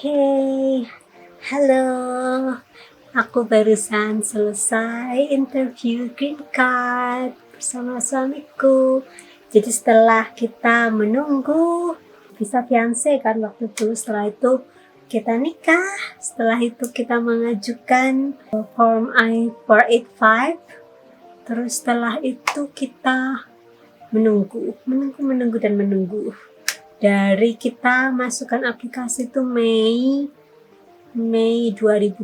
Hey, halo. Aku barusan selesai interview green card bersama suamiku. Jadi setelah kita menunggu visa fiancé kan waktu itu, setelah itu kita nikah, setelah itu kita mengajukan form I-485, terus setelah itu kita menunggu dan menunggu. Dari kita masukkan aplikasi itu Mei 2021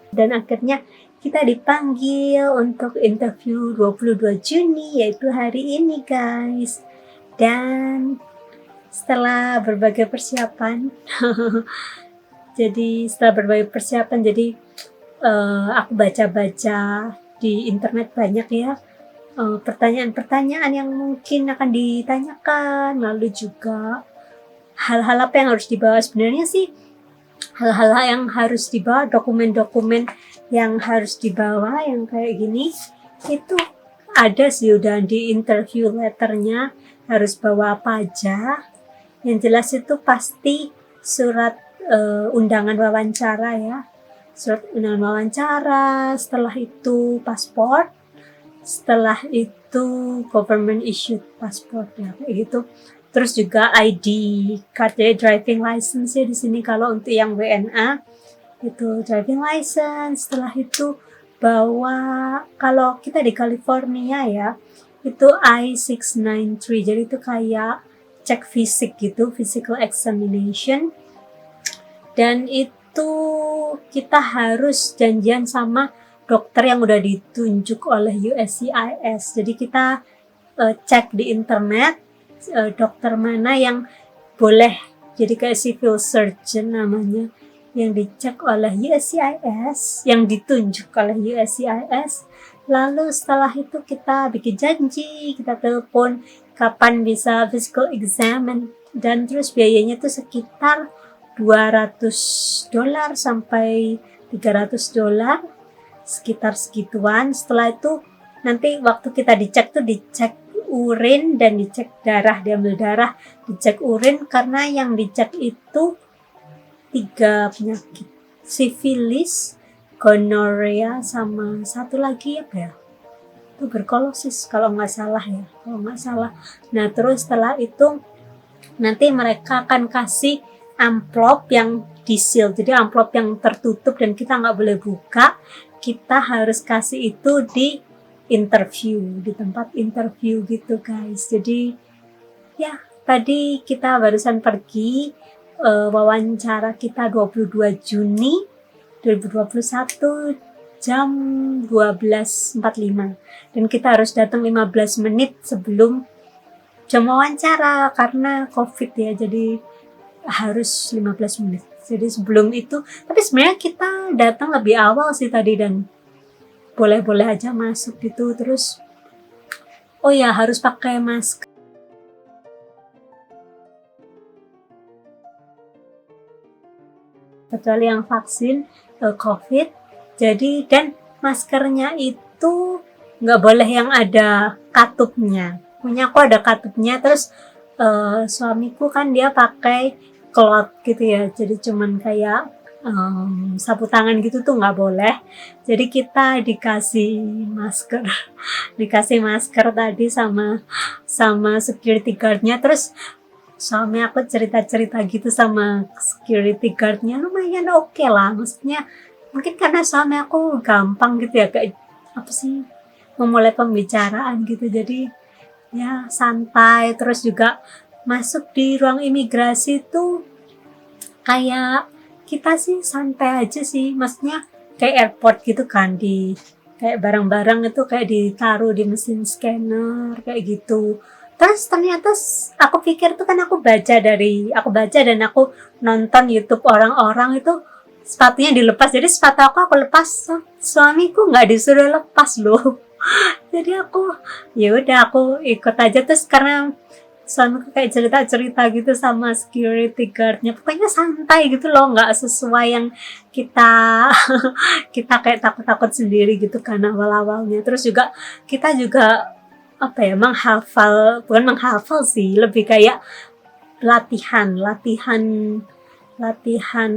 dan akhirnya kita dipanggil untuk interview 22 Juni, yaitu hari ini guys. Dan setelah berbagai persiapan jadi aku baca-baca di internet banyak ya pertanyaan-pertanyaan yang mungkin akan ditanyakan, lalu juga hal-hal apa yang harus dibawa. Sebenarnya sih hal-hal yang harus dibawa, dokumen-dokumen yang harus dibawa yang kayak gini itu ada sih udah di interview letternya, harus bawa apa aja. Yang jelas itu pasti surat undangan wawancara ya, surat undangan wawancara, setelah itu paspor, setelah itu government issued passport ya kayak gitu. Terus juga ID card, jadi driving license ya di sini kalau untuk yang WNA itu driving license. Setelah itu bawa, kalau kita di California ya itu I-693, jadi itu kayak cek fisik gitu, physical examination. Dan itu kita harus janjian sama dokter yang udah ditunjuk oleh USCIS. Jadi kita cek di internet dokter mana yang boleh jadi kayak civil surgeon namanya, yang dicek oleh USCIS, yang ditunjuk oleh USCIS. Lalu setelah itu kita bikin janji, kita telepon kapan bisa physical exam, dan terus biayanya itu sekitar $200 sampai $300, sekitar segituan. Setelah itu nanti waktu kita dicek tuh dicek urin dan dicek darah, diambil darah, dicek urin, karena yang dicek itu 3 penyakit, sifilis, gonorrhea, sama satu lagi apa ya, tuberkulosis kalau nggak salah. Nah terus setelah itu nanti mereka akan kasih amplop yang di-seal, jadi amplop yang tertutup dan kita nggak boleh buka. Kita harus kasih itu di tempat interview gitu guys. Jadi ya tadi kita barusan pergi wawancara kita 22 Juni 2021 jam 12.45, dan kita harus datang 15 menit sebelum jam wawancara karena COVID ya, jadi harus 15 menit. Jadi sebelum itu, tapi sebenarnya kita datang lebih awal sih tadi dan boleh-boleh aja masuk gitu. Terus oh ya, harus pakai masker kecuali yang vaksin COVID. Jadi dan maskernya itu nggak boleh yang ada katupnya. Punya aku ada katupnya. Terus suamiku kan dia pakai cloth gitu ya, jadi cuman kayak sapu tangan gitu tuh nggak boleh. Jadi kita dikasih masker tadi sama security guardnya. Terus suami aku cerita gitu sama security guardnya, lumayan oke lah, maksudnya mungkin karena suami aku gampang gitu ya, kayak apa sih, memulai pembicaraan gitu, jadi ya santai. Terus juga masuk di ruang imigrasi tuh kayak kita sih santai aja sih, maksudnya kayak airport gitu kan, di kayak barang-barang itu kayak ditaruh di mesin scanner kayak gitu. Terus ternyata aku pikir tuh kan aku baca dan aku nonton YouTube orang-orang itu sepatunya dilepas, jadi sepatu aku lepas, suamiku nggak disuruh lepas loh. Jadi ya udah aku ikut aja. Terus karena suamiku kayak cerita gitu sama security guardnya, pokoknya santai gitu loh, nggak sesuai yang kita kita kayak takut sendiri gitu kan awal-awalnya. Terus juga kita juga apa ya, bukan menghafal sih, lebih kayak latihan latihan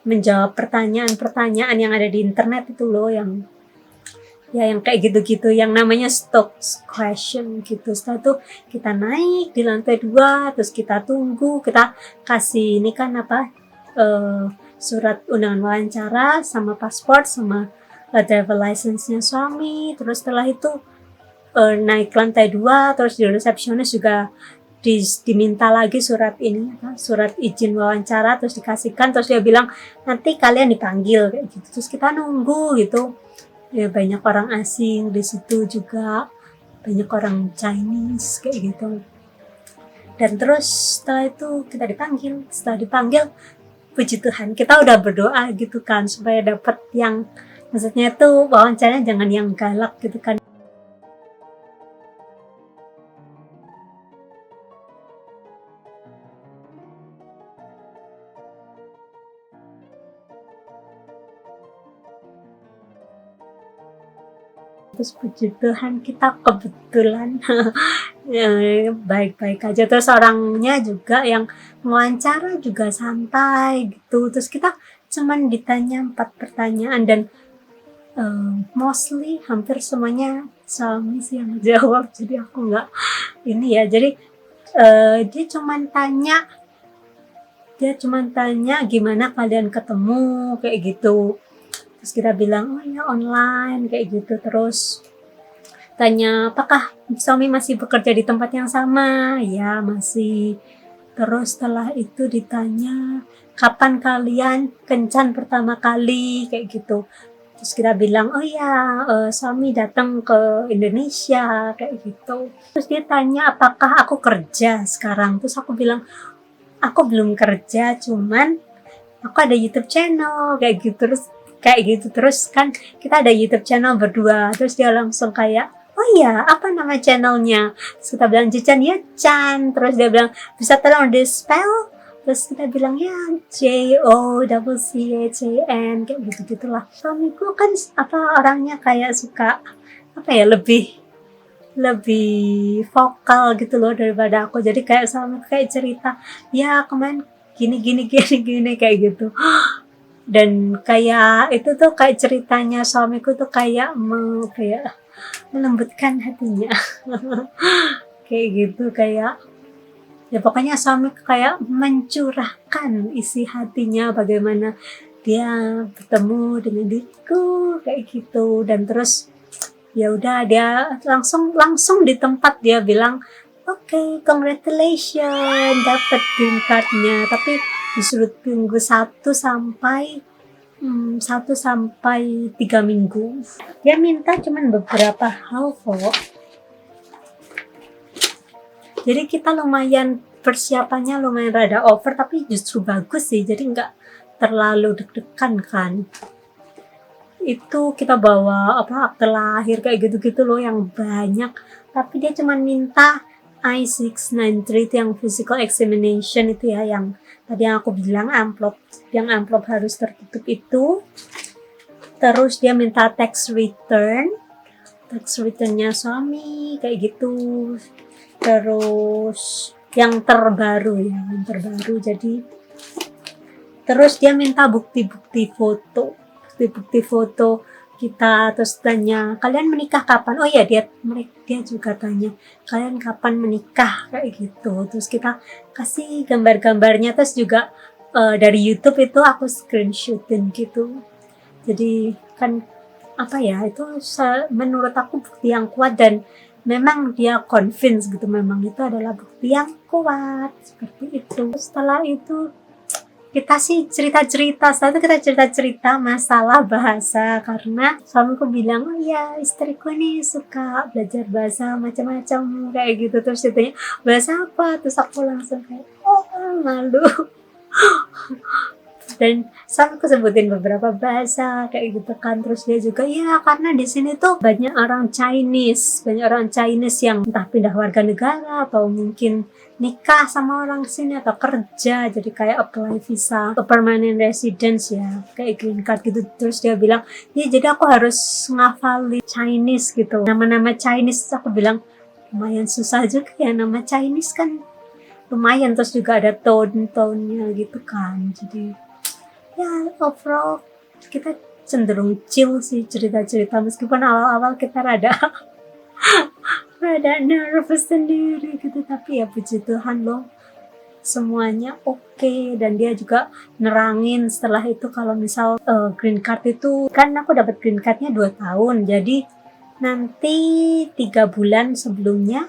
menjawab pertanyaan-pertanyaan yang ada di internet itu loh, yang kayak gitu-gitu, yang namanya stock question gitu. Setelah itu kita naik di lantai 2, terus kita tunggu, kita kasih ini kan surat undangan wawancara sama paspor sama driver license-nya suami. Terus setelah itu naik lantai 2, terus di resepsionis juga diminta lagi surat izin wawancara, terus dikasihkan, terus dia bilang nanti kalian dipanggil kayak gitu. Terus kita nunggu gitu. Ya banyak orang asing di situ juga, banyak orang Chinese kayak gitu. Dan terus setelah itu kita dipanggil. Setelah dipanggil, puji Tuhan, kita udah berdoa gitu kan supaya dapat yang, maksudnya itu wawancaranya jangan yang galak gitu kan. Terus puji Tuhan kita kebetulan baik-baik aja. Terus orangnya juga yang wawancara juga santai gitu. Terus kita cuman ditanya 4 pertanyaan dan mostly hampir semuanya suami sih yang jawab. Jadi aku nggak ini ya. Jadi dia cuman tanya gimana kalian ketemu kayak gitu. Terus kita bilang, oh ya online, kayak gitu. Terus tanya, apakah suami masih bekerja di tempat yang sama? Ya, masih. Terus setelah itu ditanya, kapan kalian kencan pertama kali? Kayak gitu. Terus kita bilang, oh ya, suami datang ke Indonesia, kayak gitu. Terus dia tanya, apakah aku kerja sekarang? Terus aku bilang, aku belum kerja, cuman aku ada YouTube channel, kayak gitu. Terus kan kita ada YouTube channel berdua. Terus dia langsung kayak, oh iya, apa nama channelnya? Terus kita bilang Jican, ya Chan. Terus dia bilang, bisa tolong di spell? Terus kita bilang, ya JOCCHAN, kayak gitu-gitulah. Suamiku kan orangnya kayak suka lebih vokal gitu loh daripada aku. Jadi kayak suamiku kayak cerita, ya kemarin gini kayak gitu. Dan kayak itu tuh kayak ceritanya suamiku tuh kayak melembutkan hatinya. Kayak gitu, kayak ya pokoknya suamiku kayak mencurahkan isi hatinya bagaimana dia bertemu dengan diriku kayak gitu. Dan terus ya udah dia langsung di tempat dia bilang, okay, congratulations, dapat green card-nya. Tapi disuruh tunggu 1 sampai 3 minggu. Dia minta cuman beberapa hal kok. Jadi kita persiapannya lumayan rada over, tapi justru bagus sih. Jadi nggak terlalu deg-degan kan. Itu kita bawa akte lahir kayak gitu-gitu loh yang banyak. Tapi dia cuman minta I-693 itu yang physical examination itu ya, yang tadi yang aku bilang amplop harus tertutup itu. Terus dia minta tax returnnya suami kayak gitu. Terus yang terbaru. Jadi terus dia minta bukti-bukti foto kita. Terus tanya, kalian menikah kapan? Oh ya, dia juga tanya, kalian kapan menikah kayak gitu. Terus kita kasih gambar-gambarnya. Terus juga dari YouTube itu aku screenshotin gitu. Jadi kan itu menurut aku bukti yang kuat, dan memang dia convince gitu, memang itu adalah bukti yang kuat seperti itu. Setelah itu kita cerita masalah bahasa, karena suamiku bilang, oh ya istriku nih suka belajar bahasa macam-macam kayak gitu. Terus ditanya, bahasa apa? Terus aku langsung kayak, malu. Dan suamiku sebutin beberapa bahasa kayak gitu kan. Terus dia juga, ya karena di sini tuh banyak orang Chinese yang entah pindah warga negara atau mungkin nikah sama orang sini atau kerja, jadi kayak apply visa permanent residence ya, kayak green card gitu. Terus dia bilang, ya jadi aku harus ngafalin Chinese gitu, nama-nama Chinese. Terus aku bilang, lumayan susah juga ya nama Chinese kan, lumayan, terus juga ada tone-nya gitu kan. Jadi ya overall kita cenderung chill sih cerita-cerita, meskipun awal-awal kita rada nervous sendiri gitu, tapi ya puji Tuhan loh semuanya oke. Dan dia juga nerangin setelah itu kalau misal green card itu kan aku dapat green cardnya 2 tahun, jadi nanti 3 bulan sebelumnya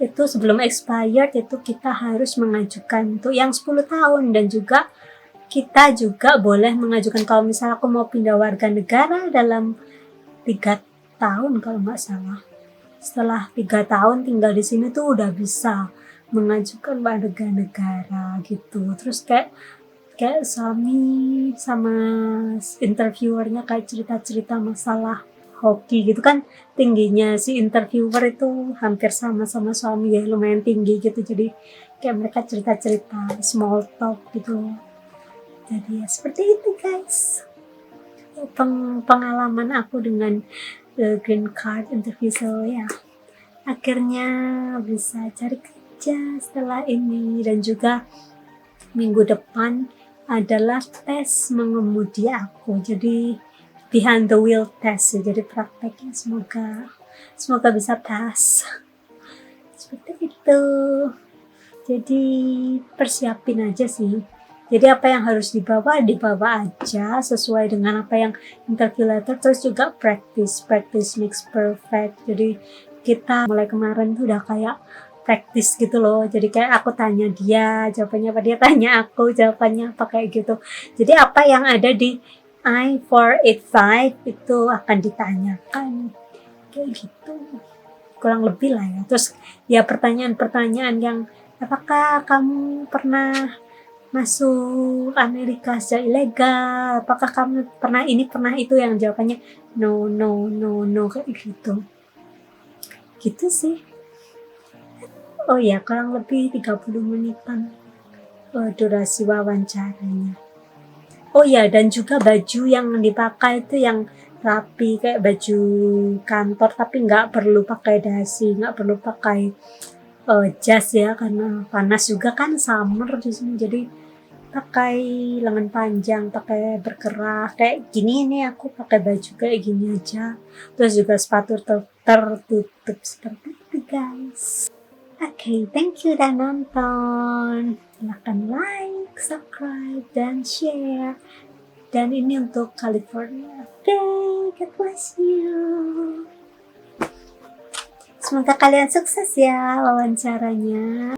itu sebelum expired itu kita harus mengajukan untuk yang 10 tahun. Dan juga kita juga boleh mengajukan kalau misal aku mau pindah warga negara dalam 3 tahun kalau nggak salah. Setelah 3 tahun tinggal di sini tuh udah bisa mengajukan warga negara gitu. Terus kayak suami sama interviewernya kayak cerita-cerita masalah hoki gitu kan, tingginya si interviewer itu hampir sama suami ya, lumayan tinggi gitu. Jadi kayak mereka cerita-cerita small talk gitu. Jadi ya seperti itu guys, pengalaman aku dengan green card interview. So ya akhirnya bisa cari kerja setelah ini. Dan juga minggu depan adalah tes mengemudi aku, jadi behind the wheel test, jadi prakteknya semoga bisa pass. Seperti itu. Jadi persiapin aja sih. Jadi apa yang harus dibawa aja sesuai dengan apa yang interview letter. Terus juga practice makes perfect. Jadi kita mulai kemarin tuh udah kayak practice gitu loh. Jadi kayak aku tanya dia jawabannya apa, dia tanya aku jawabannya apa, kayak gitu. Jadi apa yang ada di I-485 itu akan ditanyakan kayak gitu, kurang lebih lah ya. Terus ya pertanyaan-pertanyaan yang apakah kamu pernah masuk Amerika secara ilegal, apakah kamu pernah ini pernah itu, yang jawabannya no kayak gitu sih. Oh ya, kurang lebih 30 menitan durasi wawancaranya. Oh ya, dan juga baju yang dipakai itu yang rapi, kayak baju kantor, tapi nggak perlu pakai dasi, nggak perlu pakai jas ya, karena panas juga kan summer di sini. Jadi pakai lengan panjang, pakai berkerah kayak gini. Ini aku pakai baju kayak gini aja. Terus juga sepatu tertutup seperti itu guys. Oke, thank you udah nonton. Silahkan like, subscribe, dan share. Dan ini untuk California. Oke, God bless you. Semoga kalian sukses ya wawancaranya.